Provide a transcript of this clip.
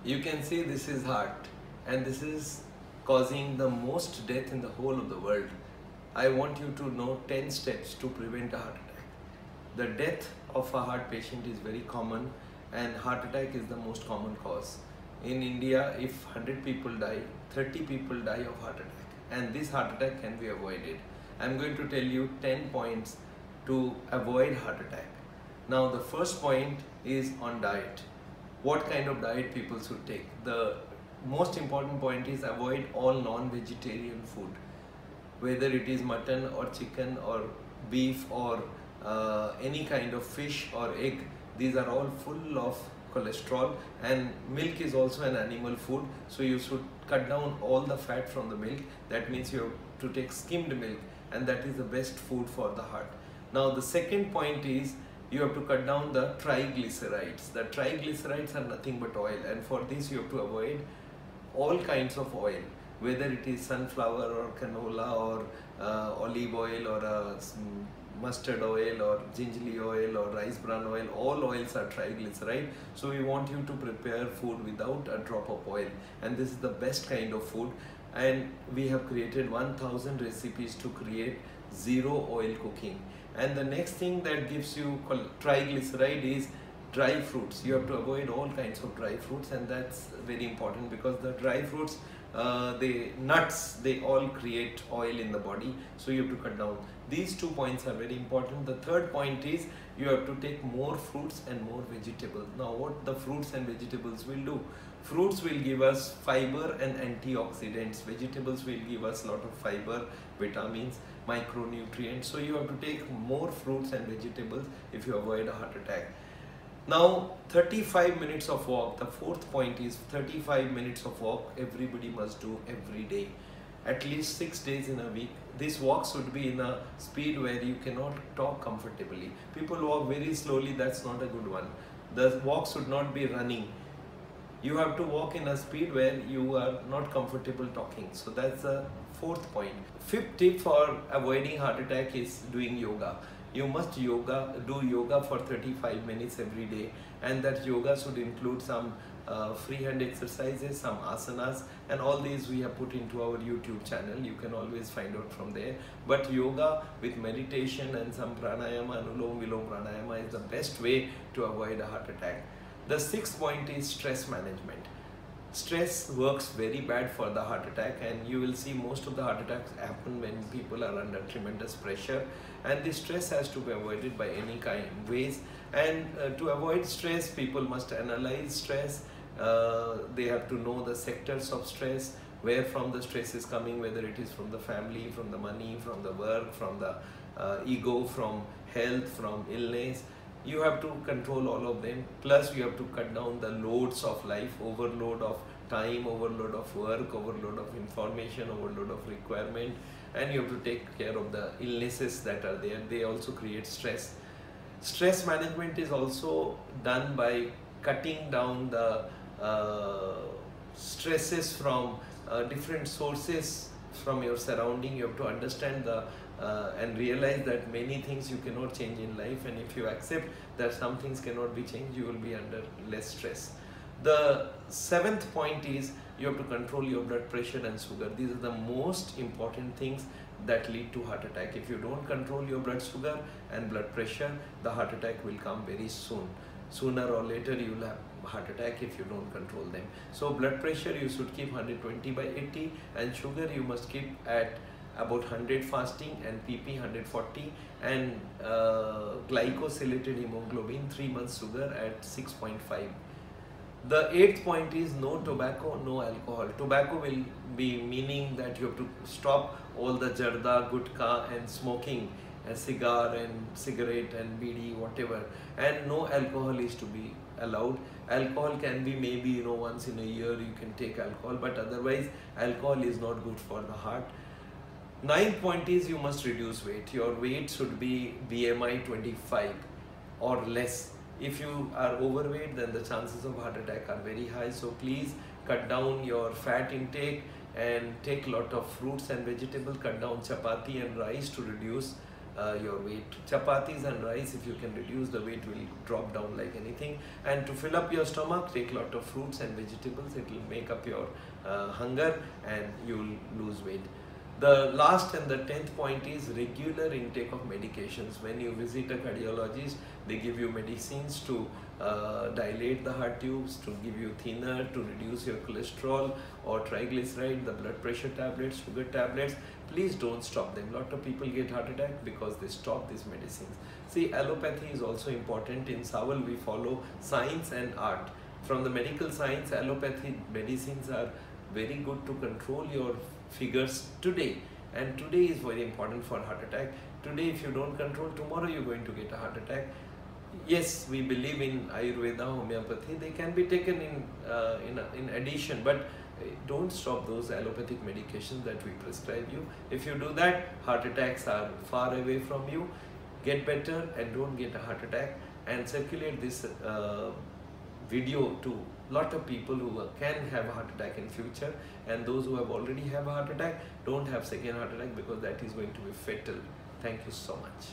You can see this is heart, and this is causing the most death in the whole of the world. I want you to know 10 steps to prevent a heart attack. The death of a heart patient is very common, and heart attack is the most common cause. In India, if 100 people die, 30 people die of heart attack, and this heart attack can be avoided. I'm going to tell you 10 points to avoid heart attack. Now the first point is on diet. What kind of diet people should take? The most important point is avoid all non-vegetarian food, whether it is mutton or chicken or beef or any kind of fish or egg. These are all full of cholesterol, and milk is also an animal food, so you should cut down all the fat from the milk. That means you have to take skimmed milk, and that is the best food for the heart. Now the second point is you have to cut down the triglycerides. The triglycerides are nothing but oil, and for this you have to avoid all kinds of oil, whether it is sunflower or canola or olive oil or mustard oil or gingerly oil or rice bran oil. All oils are triglyceride, so we want you to prepare food without a drop of oil, and this is the best kind of food. And we have created 1000 recipes to create zero oil cooking. And the next thing that gives you triglyceride is dry fruits. You have to avoid all kinds of dry fruits, and that's very important because the dry fruits, the nuts, they all create oil in the body, so you have to cut down. These 2 points are very important. The third point is you have to take more fruits and more vegetables. Now what the fruits and vegetables will do? Fruits will give us fiber and antioxidants. Vegetables will give us a lot of fiber, vitamins, micronutrients. So you have to take more fruits and vegetables if you avoid a heart attack. Now 35 minutes of walk. The fourth point is 35 minutes of walk everybody must do every day, at least 6 days in a week. This walk should be in a speed where you cannot talk comfortably. People walk very slowly, that's not a good one. The walk should not be running. You have to walk in a speed where you are not comfortable talking. So that's the fourth point. Fifth tip for avoiding heart attack is doing yoga. You must do yoga for 35 minutes every day, and that yoga should include some free hand exercises, some asanas, and all these we have put into our YouTube channel. You can always find out from there. But yoga with meditation and some pranayama, anulom vilom pranayama, is the best way to avoid a heart attack. The sixth point is stress management. Stress works very bad for the heart attack, and you will see most of the heart attacks happen when people are under tremendous pressure, and the stress has to be avoided by any kind of ways. And to avoid stress, people must analyze stress. They have to know the sectors of stress, where from the stress is coming, whether it is from the family, from the money, from the work, from the ego, from health, from illness. You have to control all of them. Plus you have to cut down the loads of life, overload of time, overload of work, overload of information, overload of requirement, and you have to take care of the illnesses that are there. They also create stress. Stress management is also done by cutting down the stresses from different sources from your surrounding. You have to understand the and realize that many things you cannot change in life, and if you accept that some things cannot be changed, you will be under less stress. The seventh point is you have to control your blood pressure and sugar. These are the most important things that lead to heart attack. If you don't control your blood sugar and blood pressure, the heart attack will come very soon. Sooner or later you will have heart attack if you don't control them. So blood pressure you should keep 120/80, and sugar you must keep at about 100 fasting, and PP 140, and glycosylated hemoglobin 3 months sugar at 6.5. The eighth point is no tobacco, no alcohol. Tobacco will be meaning that you have to stop all the jarda, gutka and smoking, and cigar and cigarette and bidi, whatever, and no alcohol is to be allowed. Alcohol can be maybe once in a year you can take alcohol, but otherwise alcohol is not good for the heart. Ninth point is you must reduce weight. Your weight should be BMI 25 or less. If you are overweight, then the chances of heart attack are very high. So please cut down your fat intake and take a lot of fruits and vegetables. Cut down chapati and rice to reduce your weight. Chapatis and rice, if you can reduce the weight, will drop down like anything. And to fill up your stomach, take a lot of fruits and vegetables. It will make up your hunger and you will lose weight. The last and the 10th point is regular intake of medications. When you visit a cardiologist, they give you medicines to dilate the heart tubes, to give you thinner, to reduce your cholesterol or triglyceride, the blood pressure tablets, sugar tablets. Please don't stop them. A lot of people get heart attack because they stop these medicines. See, allopathy is also important. In Saaol, we follow science and art. From the medical science, allopathy medicines are very good to control your figures today, and today is very important for heart attack. Today, if you don't control, tomorrow you're going to get a heart attack. Yes, we believe in Ayurveda, homeopathy. They can be taken in addition, but don't stop those allopathic medications that we prescribe you. If you do that, heart attacks are far away from you. Get better and don't get a heart attack, and circulate this video to lot of people who can have a heart attack in future, and those who have already have a heart attack, don't have second heart attack, because that is going to be fatal. Thank you so much.